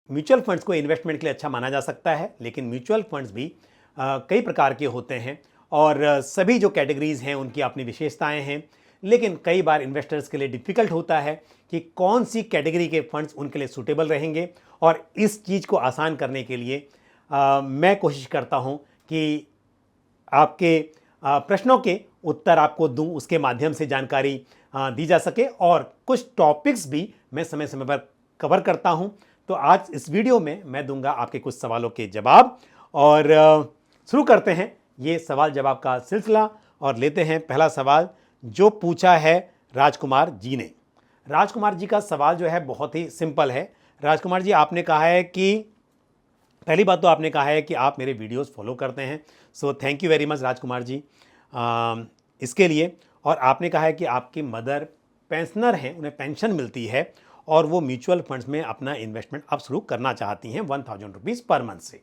Mutual funds को investment के लिए अच्छा माना जा सकता है, लेकिन म्यूचुअल फंड्स भी कई प्रकार के होते हैं और सभी जो कैटेगरीज हैं उनकी अपनी विशेषताएं हैं। लेकिन कई बार इन्वेस्टर्स के लिए डिफ़िकल्ट होता है कि कौन सी कैटेगरी के फंड्स उनके लिए सूटेबल रहेंगे, और इस चीज़ को आसान करने के लिए मैं कोशिश करता हूं कि आपके प्रश्नों के उत्तर आपको दूं, उसके माध्यम से जानकारी दी जा सके, और कुछ टॉपिक्स भी मैं समय समय पर कवर करता हूं। तो आज इस वीडियो में मैं दूंगा आपके कुछ सवालों के जवाब, और शुरू करते हैं ये सवाल जवाब का सिलसिला और लेते हैं पहला सवाल जो पूछा है राजकुमार जी ने। राजकुमार जी का सवाल जो है बहुत ही सिंपल है। राजकुमार जी, आपने कहा है कि पहली बात तो आपने कहा है कि आप मेरे वीडियोस फॉलो करते हैं, so thank you very much Rajkumar ji इसके लिए। और आपने कहा है कि आपकी मदर पेंशनर हैं, उन्हें पेंशन मिलती है और वो म्यूचुअल फंड्स में अपना इन्वेस्टमेंट अब शुरू करना चाहती हैं 1000 रुपीज़ पर मंथ से।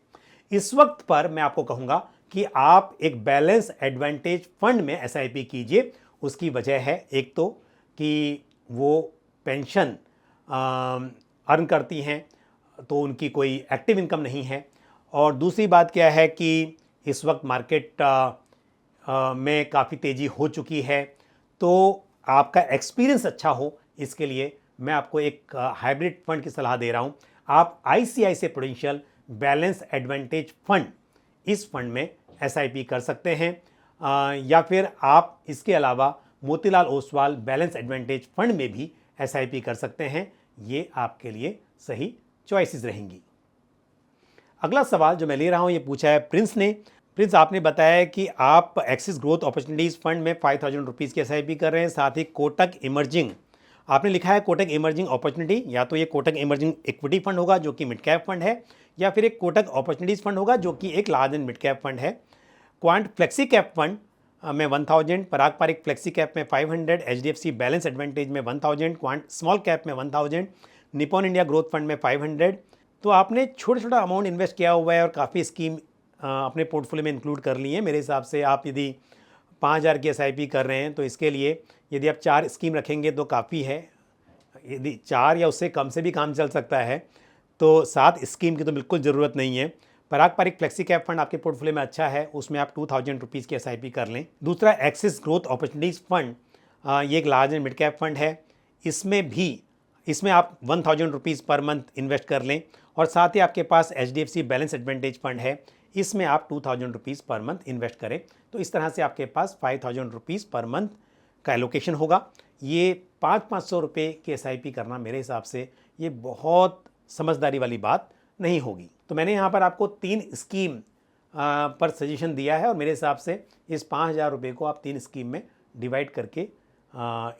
इस वक्त पर मैं आपको कहूँगा कि आप एक बैलेंस एडवांटेज फंड में एसआईपी कीजिए। उसकी वजह है एक तो कि वो पेंशन अर्न करती हैं, तो उनकी कोई एक्टिव इनकम नहीं है, और दूसरी बात क्या है कि इस वक्त मार्केट में काफ़ी तेज़ी हो चुकी है। तो आपका एक्सपीरियंस अच्छा हो, इसके लिए मैं आपको एक हाइब्रिड फंड की सलाह दे रहा हूँ। आप ICICI prudential balance advantage fund, इस फंड में एसआईपी कर सकते हैं, या फिर आप इसके अलावा Motilal Oswal balance advantage fund में भी एसआईपी कर सकते हैं। ये आपके लिए सही चॉइसेस रहेंगी। अगला सवाल जो मैं ले रहा हूं ये पूछा है प्रिंस ने। प्रिंस, आपने बताया कि आप एक्सिस ग्रोथ अपॉर्चुनिटीज़ फंड में 5000 रुपीज़ की एसआईपी कर रहे हैं, साथ ही कोटक इमर्जिंग, आपने लिखा है कोटक इमर्जिंग अपॉर्चुनिटी, या तो ये कोटक इमर्जिंग इक्विटी फंड होगा जो कि मिड कैप फंड है, या फिर एक कोटक अपॉर्चुनिटीज़ फंड होगा जो कि एक large and mid cap fund है। क्वांट फ्लेक्सी कैप फंड में 1000, पराग पारिक फ्लेक्सी कैप में 500, एचडीएफसी बैलेंस एडवांटेज में 1000, क्वांट स्मॉल कैप में 1000, निपॉन इंडिया ग्रोथ फंड में 500। तो आपने छोटा छोटा अमाउंट इन्वेस्ट किया हुआ है और काफ़ी स्कीम अपने पोर्टफोलियो में इंक्लूड कर ली है। मेरे हिसाब से आप यदि 5000 की एसआईपी कर रहे हैं तो इसके लिए यदि आप 4 स्कीम रखेंगे तो काफ़ी है। यदि 4 या उससे कम से भी काम चल सकता है, तो 7 स्कीम की तो बिल्कुल ज़रूरत नहीं है। पराग पारिक फ्लेक्सी कैप फंड आपके पोर्टफोलियो में अच्छा है, उसमें आप 2000 रुपीज़ की एसआईपी कर लें। दूसरा एक्सिस ग्रोथ अपॉर्चुनिटीज़ फंड, ये एक large and mid cap fund है, इसमें आप 1000 रुपीज़ पर मंथ इन्वेस्ट कर लें, और साथ ही आपके पास एचडीएफसी बैलेंस एडवांटेज फंड है, इसमें आप 2000 रुपीज़ पर मंथ इन्वेस्ट करें। तो इस तरह से आपके पास 5000 रुपीज़ पर मंथ का एलोकेशन होगा। ये 500-500 रुपये की एसआईपी करना मेरे हिसाब से ये बहुत समझदारी वाली बात नहीं होगी। तो मैंने यहाँ पर आपको 3 स्कीम पर सजेशन दिया है, और मेरे हिसाब से इस 5000 रुपये को आप 3 स्कीम में डिवाइड करके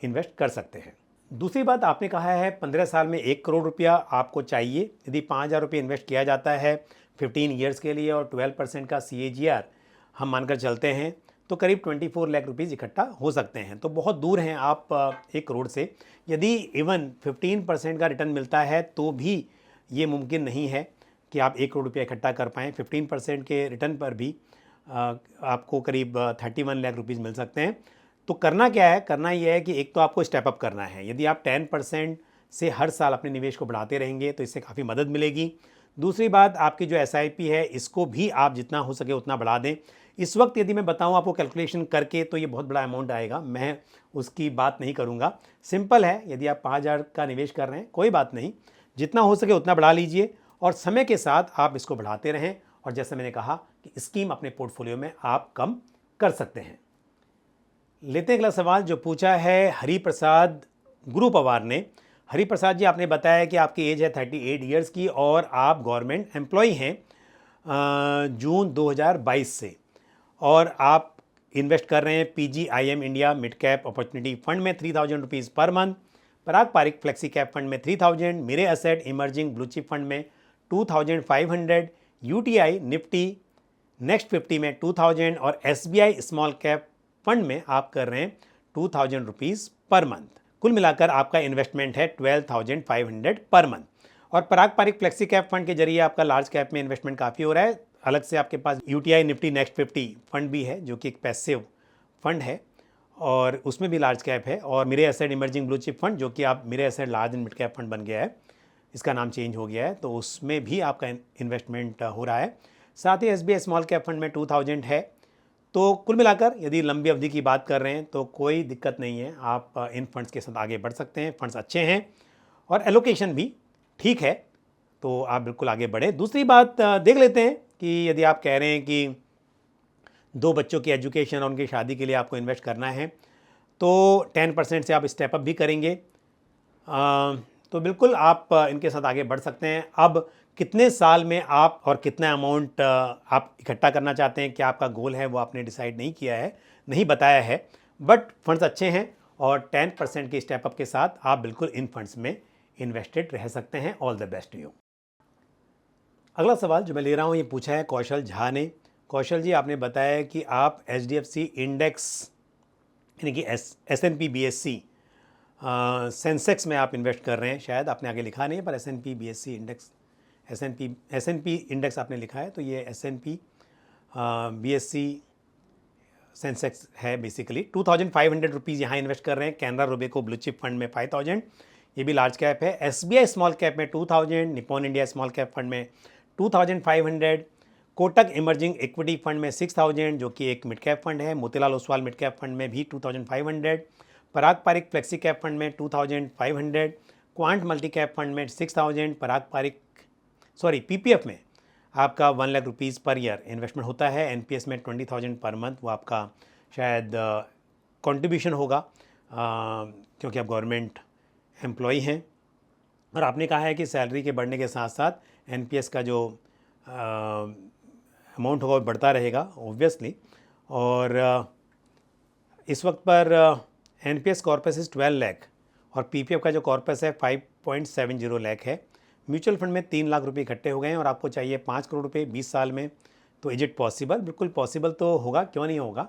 इन्वेस्ट कर सकते हैं। दूसरी बात, आपने कहा है 15 साल में 1 करोड़ रुपया आपको चाहिए। यदि 5000 रुपये इन्वेस्ट किया जाता है 15 ईयर्स के लिए और 12% का CAGR हम मानकर चलते हैं, तो करीब 24 लाख रुपीज़ इकट्ठा हो सकते हैं। तो बहुत दूर हैं आप 1 करोड़ से। यदि इवन 15% का रिटर्न मिलता है तो भी ये मुमकिन नहीं है कि आप 1 करोड़ रुपया इकट्ठा कर पाएँ। 15% के रिटर्न पर भी आपको करीब 31 लाख रुपीज़ मिल सकते हैं। तो करना क्या है? करना यह है कि एक तो आपको स्टेप अप करना है। यदि आप 10% से हर साल अपने निवेश को बढ़ाते रहेंगे तो इससे काफ़ी मदद मिलेगी। दूसरी बात, आपकी जो एसआईपी है इसको भी आप जितना हो सके उतना बढ़ा दें। इस वक्त यदि मैं बताऊं आपको कैलकुलेशन करके तो ये बहुत बड़ा अमाउंट आएगा, मैं उसकी बात नहीं करूंगा। सिंपल है, यदि आप 5000 का निवेश कर रहे हैं कोई बात नहीं, जितना हो सके उतना बढ़ा लीजिए और समय के साथ आप इसको बढ़ाते रहें, और जैसे मैंने कहा कि स्कीम अपने पोर्टफोलियो में आप कम कर सकते हैं। लेते हैं अगला सवाल जो पूछा है हरिप्रसाद गुरु पवार ने। हरिप्रसाद जी, आपने बताया कि आपकी एज है 38 ईयर्स की और आप गवर्नमेंट एम्प्लॉय हैं जून 2022 से, और आप इन्वेस्ट कर रहे हैं PGIM India mid cap opportunity fund में 3000 रुपीज़ पर मंथ, पराग पारिक फ्लेक्सी कैप फंड में 3000, मेरे asset emerging blue chip fund में 2500, UTI निफ्टी नेक्स्ट 50 में 2000 और SBI स्मॉल कैप फंड में आप कर रहे हैं 2000 रुपीज़ पर मंथ। कुल मिलाकर आपका इन्वेस्टमेंट है 12,500 पर मंथ। और पराग पारिक फ्लेक्सी कैप फंड के जरिए आपका लार्ज कैप में इन्वेस्टमेंट काफ़ी हो रहा है। अलग से आपके पास UTI निफ्टी नेक्स्ट 50 फंड भी है जो कि एक पैसिव फंड है और उसमें भी लार्ज कैप है, और मेरे asset emerging blue chip fund जो कि आप मेरे asset large and mid cap fund बन गया है, इसका नाम चेंज हो गया है, तो उसमें भी आपका इन्वेस्टमेंट हो रहा है। साथ ही SBI स्मॉल कैप फंड में 2000 है। तो कुल मिलाकर यदि लंबी अवधि की बात कर रहे हैं तो कोई दिक्कत नहीं है, आप इन फंड्स के साथ आगे बढ़ सकते हैं। फंड्स अच्छे हैं और एलोकेशन भी ठीक है, तो आप बिल्कुल आगे बढ़े। दूसरी बात देख लेते हैं कि यदि आप कह रहे हैं कि 2 बच्चों की एजुकेशन और उनकी शादी के लिए आपको इन्वेस्ट करना है, तो 10% से आप स्टेप अप भी करेंगे, तो बिल्कुल आप इनके साथ आगे बढ़ सकते हैं। अब कितने साल में आप और कितना अमाउंट आप इकट्ठा करना चाहते हैं, क्या आपका गोल है, वो आपने डिसाइड नहीं किया है, नहीं बताया है, बट फंड्स अच्छे हैं और 10% के स्टेप अप के साथ आप बिल्कुल इन फंड्स में इन्वेस्टेड रह सकते हैं। All the best to you. अगला सवाल जो मैं ले रहा हूँ ये पूछा है कौशल झा ने। कौशल जी, आपने बताया कि आप HDFC इंडेक्स यानी कि S&P BSC सेंसेक्स में आप इन्वेस्ट कर रहे हैं। शायद आपने आगे लिखा नहीं है, पर S&P BSC index, S&P index आपने लिखा है, तो ये S&P BSC सेंसेक्स है बेसिकली। 2500 रुपीज़ यहाँ इन्वेस्ट कर रहे हैं। Canara Robeco blue chip fund में 5000, ये भी लार्ज कैप है। SBI स्मॉल कैप में 2000, Nippon India small cap fund में 2500, कोटक इमर्जिंग इक्विटी फंड में 6000 जो कि एक मिड कैप फंड है। Motilal Oswal mid cap fund में भी 2500, पराग पारिक फ्लेक्सी कैप फंड में 2500, क्वांट मल्टी कैप फंड में 6000, पराग पारिक PPF में आपका 1 lakh rupees per year investment होता है। NPS में 20,000 पर मंथ, वो आपका शायद कंट्रीब्यूशन होगा क्योंकि आप गवर्नमेंट एम्प्लॉई हैं। और आपने कहा है कि सैलरी के बढ़ने के साथ साथ NPS का जो अमाउंट होगा वो बढ़ता रहेगा ऑब्वियसली। और इस वक्त पर NPS कॉर्पस इज़ 12 लाख और PPF का जो कॉर्पस है 5.70 लाख है। म्यूचुअल फंड में 3 लाख रुपए इकट्ठे हो गए हैं और आपको चाहिए 5 करोड़ रुपए 20 साल में। तो इज इट पॉसिबल? बिल्कुल पॉसिबल तो होगा, क्यों नहीं होगा।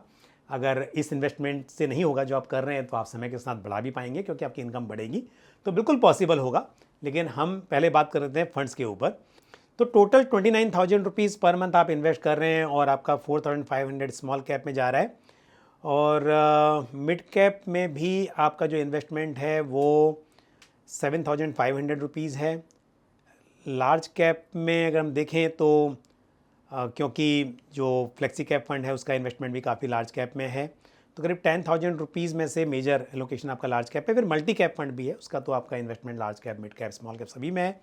अगर इस इन्वेस्टमेंट से नहीं होगा जो आप कर रहे हैं तो आप समय के साथ बढ़ा भी पाएंगे क्योंकि आपकी इनकम बढ़ेगी, तो बिल्कुल पॉसिबल होगा। लेकिन हम पहले बात कर रहे हैं फंड्स के ऊपर। तो टोटल 29,000 रुपीज़ पर मंथ आप इन्वेस्ट कर रहे हैं और आपका 4,500 स्मॉल कैप में जा रहा है और मिड कैप में भी आपका जो इन्वेस्टमेंट है वो 7,500 रुपीज़ है। लार्ज कैप में अगर हम देखें तो क्योंकि जो फ्लेक्सी कैप फंड है उसका इन्वेस्टमेंट भी काफ़ी लार्ज कैप में है, तो करीब 10,000 रुपीज़ में से मेजर एलोकेशन आपका लार्ज कैप है। फिर मल्टी कैप फंड भी है, उसका तो आपका investment large cap, mid cap, small cap सभी में है।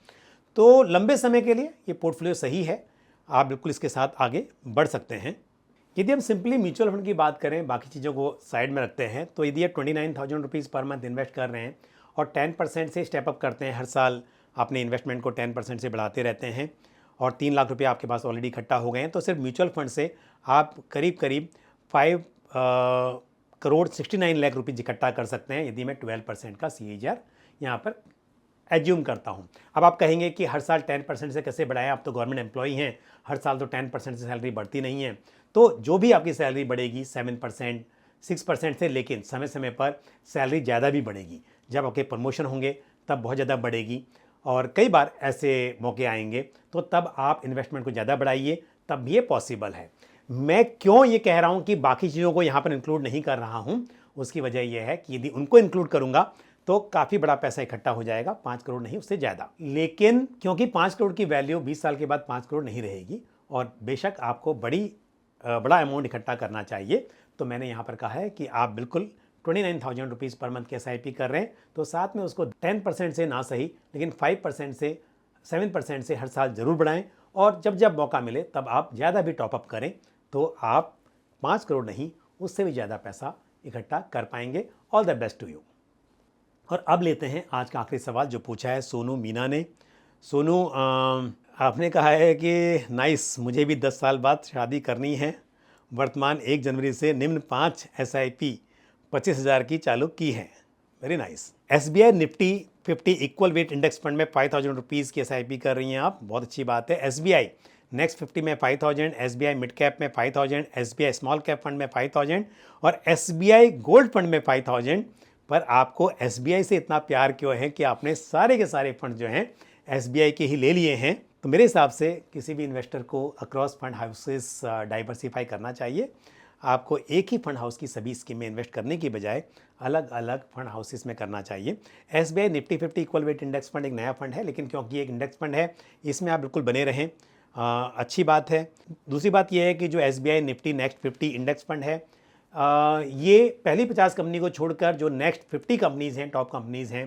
तो लंबे समय के लिए ये पोर्टफोलियो सही है, आप बिल्कुल इसके साथ आगे बढ़ सकते हैं। यदि हम सिंपली म्यूचुअल फंड की बात करें, बाकी चीज़ों को साइड में रखते हैं, तो यदि आप 29,000 रुपीज़ पर मंथ इन्वेस्ट कर रहे हैं और 10% से स्टेप अप करते हैं, हर साल अपने इन्वेस्टमेंट को 10% से बढ़ाते रहते हैं और 3 लाख रुपये आपके पास ऑलरेडी इकट्ठा हो गए हैं, तो सिर्फ म्यूचुअल फंड से आप करीब 5 करोड़ 69 लाख रुपये इकट्ठा कर सकते हैं यदि मैं 12% का CAGR यहाँ पर एज्यूम करता हूँ। अब आप कहेंगे कि हर साल 10% से कैसे बढ़ाएं, आप तो गवर्नमेंट एम्प्लॉई हैं, हर साल तो 10% से सैलरी बढ़ती नहीं है। तो जो भी आपकी सैलरी बढ़ेगी 7%, 6% से, लेकिन समय समय पर सैलरी ज़्यादा भी बढ़ेगी। जब आपके प्रमोशन होंगे तब बहुत ज़्यादा बढ़ेगी और कई बार ऐसे मौके आएंगे, तो तब आप इन्वेस्टमेंट को ज़्यादा बढ़ाइए, तब भी ये पॉसिबल है। मैं क्यों ये कह रहा हूँ कि बाकी चीज़ों को यहाँ पर इंक्लूड नहीं कर रहा हूँ, उसकी वजह यह है कि यदि उनको इंक्लूड करूँगा तो काफ़ी बड़ा पैसा इकट्ठा हो जाएगा, 5 करोड़ नहीं, उससे ज़्यादा। लेकिन क्योंकि 5 करोड़ की वैल्यू 20 साल के बाद 5 करोड़ नहीं रहेगी और बेशक आपको बड़ा अमाउंट इकट्ठा करना चाहिए, तो मैंने यहाँ पर कहा है कि आप बिल्कुल 29,000 रुपीज़ पर मंथ के SIP कर रहे हैं, तो साथ में उसको 10% से ना सही लेकिन 5% से 7% से हर साल ज़रूर बढ़ाएं और जब जब मौका मिले तब आप ज़्यादा भी टॉपअप करें, तो आप 5 करोड़ नहीं, उससे भी ज़्यादा पैसा इकट्ठा कर पाएंगे। All the best to you. और अब लेते हैं आज का आखिरी सवाल जो पूछा है सोनू मीना ने। सोनू, आपने कहा है कि नाइस, मुझे भी 10 साल बाद शादी करनी है। वर्तमान 1 जनवरी से निम्न 5 SIP 25,000 की चालू की है। Very nice. SBI Nifty 50 equal weight index fund में 5,000 रुपीज़ की SIP कर रही हैं आप, बहुत अच्छी बात है। SBI नेक्स्ट 50 में 5,000, SBI मिड कैप में 5,000, SBI स्मॉल कैप फंड में 5,000 और SBI गोल्ड फंड में 5,000। पर आपको SBI से इतना प्यार क्यों है कि आपने सारे के सारे फंड जो हैं SBI के ही ले लिए हैं? तो मेरे हिसाब से किसी भी इन्वेस्टर को अक्रॉस फंड हाउसेस डाइवर्सिफाई करना चाहिए। आपको एक ही फंड हाउस की सभी स्कीम में इन्वेस्ट करने की बजाय अलग अलग फंड हाउसेस में करना चाहिए। SBI Nifty 50 equal weight index fund एक नया फंड है, लेकिन क्योंकि एक इंडेक्स फंड है इसमें आप बिल्कुल बने रहें, अच्छी बात है। दूसरी बात यह है कि जो SBI Nifty next 50 index fund है, ये पहली 50 कंपनी को छोड़कर जो नेक्स्ट 50 कंपनीज़ हैं, टॉप कंपनीज़ हैं,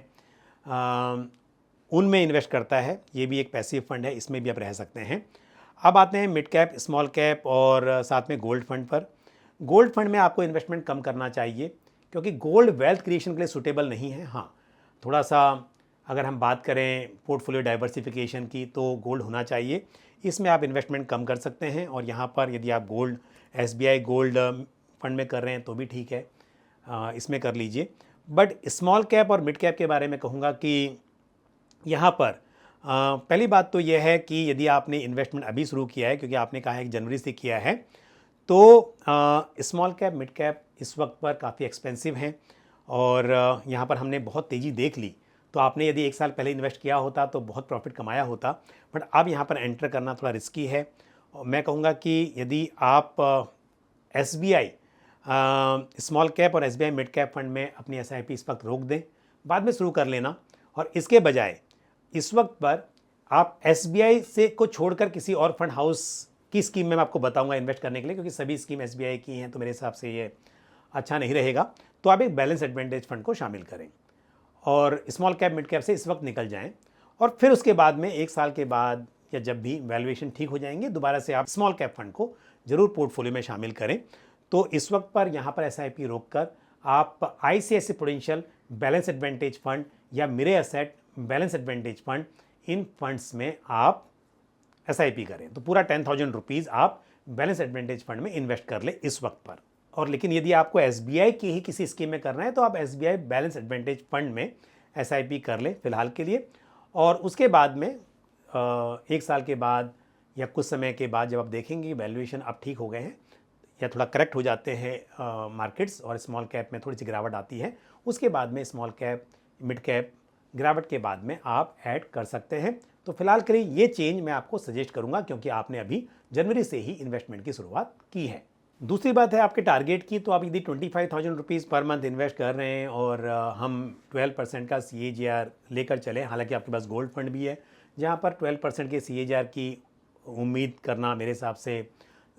उनमें इन्वेस्ट करता है। ये भी एक पैसिव फंड है, इसमें भी आप रह सकते हैं। अब आते हैं मिड कैप, स्मॉल कैप और साथ में गोल्ड फंड पर। गोल्ड फंड में आपको इन्वेस्टमेंट कम करना चाहिए क्योंकि गोल्ड वेल्थ क्रिएशन के लिए सूटेबल नहीं है। हाँ, थोड़ा सा अगर हम बात करें पोर्टफोलियो डाइवर्सिफिकेशन की तो गोल्ड होना चाहिए, इसमें आप इन्वेस्टमेंट कम कर सकते हैं। और यहाँ पर यदि आप गोल्ड SBI गोल्ड फंड में कर रहे हैं तो भी ठीक है, इसमें कर लीजिए। बट स्मॉल कैप और मिड कैप के बारे में कहूँगा कि यहाँ पर पहली बात तो यह है कि यदि आपने इन्वेस्टमेंट अभी शुरू किया है, क्योंकि आपने कहा है कि जनवरी से किया है, तो स्मॉल कैप मिड कैप इस वक्त पर काफ़ी एक्सपेंसिव हैं और यहाँ पर हमने बहुत तेज़ी देख ली। तो आपने यदि एक साल पहले इन्वेस्ट किया होता तो बहुत प्रॉफिट कमाया होता, बट अब यहाँ पर एंटर करना थोड़ा रिस्की है। और मैं कहूँगा कि यदि आप SBI स्मॉल कैप और SBI मिड कैप फंड में अपनी SIP इस वक्त रोक दें, बाद में शुरू कर लेना, और इसके बजाय इस वक्त पर आप SBI से को छोड़कर किसी और फंड हाउस की स्कीम में मैं आपको बताऊंगा इन्वेस्ट करने के लिए, क्योंकि सभी स्कीम SBI की हैं तो मेरे हिसाब से ये अच्छा नहीं रहेगा। तो आप एक बैलेंस एडवांटेज फंड को शामिल करें और स्मॉल कैप मिड कैप से इस वक्त निकल जाएं, और फिर उसके बाद में एक साल के बाद या जब भी वैल्यूएशन ठीक हो जाएंगे दोबारा से आप स्मॉल कैप फंड को जरूर पोर्टफोलियो में शामिल करें। तो इस वक्त पर यहाँ पर SIP रोक कर आप ICICI Prudential balance advantage fund या Mirae asset balance advantage fund, इन फंड्स में आप SIP करें तो पूरा 10,000 रुपीज़ आप बैलेंस एडवांटेज फंड में इन्वेस्ट कर ले इस वक्त पर। और लेकिन यदि आपको SBI की ही किसी स्कीम में करना है तो आप SBI बैलेंस एडवांटेज फंड में SIP कर ले फिलहाल के लिए, और उसके बाद में एक साल के बाद या कुछ समय के बाद जब आप देखेंगे वैल्यूएशन अब ठीक हो गए हैं या थोड़ा करेक्ट हो जाते हैं मार्केट्स और स्मॉल कैप में थोड़ी सी गिरावट आती है, उसके बाद में स्मॉल कैप मिड कैप गिरावट के बाद में आप ऐड कर सकते हैं। तो फिलहाल के लिए ये चेंज मैं आपको सजेस्ट करूंगा क्योंकि आपने अभी जनवरी से ही इन्वेस्टमेंट की शुरुआत की है। दूसरी बात है आपके टारगेट की, तो आप यदि 25,000 रुपीज़ पर मंथ इन्वेस्ट कर रहे हैं और हम 12% का CAGR लेकर चलें, हालांकि आपके पास गोल्ड फंड भी है जहाँ पर 12% के CAGR की उम्मीद करना मेरे हिसाब से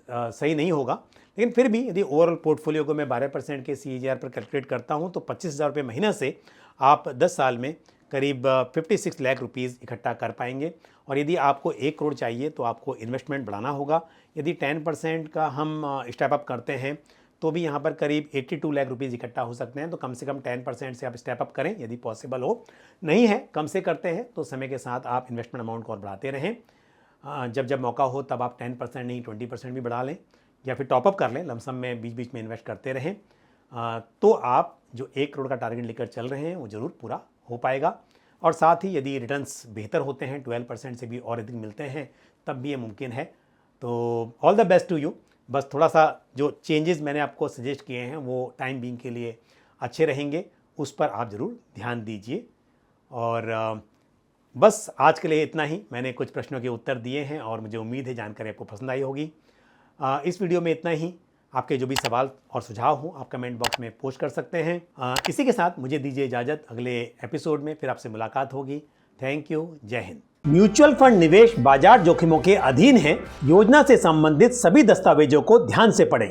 सही नहीं होगा, लेकिन फिर भी यदि ओवरऑल पोर्टफोलियो को मैं 12% के CAGR पर कैलकुलेट करता हूँ तो 25,000 रुपये महीना से आप 10 साल में करीब 56 लाख रुपीज़ इकट्ठा कर पाएंगे। और यदि आपको 1 करोड़ चाहिए तो आपको इन्वेस्टमेंट बढ़ाना होगा। यदि 10% का हम स्टेप अप करते हैं तो भी यहाँ पर करीब 82 लाख रुपीज़ इकट्ठा हो सकते हैं। तो कम से कम 10% से आप स्टेप अप करें यदि पॉसिबल हो, नहीं है कम से करते हैं तो समय के साथ आप इन्वेस्टमेंट अमाउंट को और बढ़ाते रहें। जब जब मौका हो तब आप 10% नहीं 20% भी बढ़ा लें या फिर टॉपअप कर लें, लमसम में बीच बीच में इन्वेस्ट करते रहें, तो आप जो 1 करोड़ का टारगेट लेकर चल रहे हैं वो ज़रूर पूरा हो पाएगा। और साथ ही यदि रिटर्न्स बेहतर होते हैं, 12% से भी और अधिक मिलते हैं, तब भी ये मुमकिन है। तो all the best to you. बस थोड़ा सा जो चेंजेस मैंने आपको सजेस्ट किए हैं वो टाइम बीइंग के लिए अच्छे रहेंगे, उस पर आप ज़रूर ध्यान दीजिए। और बस आज के लिए इतना ही। मैंने कुछ प्रश्नों के उत्तर दिए हैं और मुझे उम्मीद है जानकारी आपको पसंद आई होगी। इस वीडियो में इतना ही। आपके जो भी सवाल और सुझाव हो आप कमेंट बॉक्स में पोस्ट कर सकते हैं। इसी के साथ मुझे दीजिए इजाज़त, अगले एपिसोड में फिर आपसे मुलाकात होगी। थैंक यू, जय हिंद। म्यूचुअल फंड निवेश बाजार जोखिमों के अधीन है। योजना से संबंधित सभी दस्तावेजों को ध्यान से पढ़ें।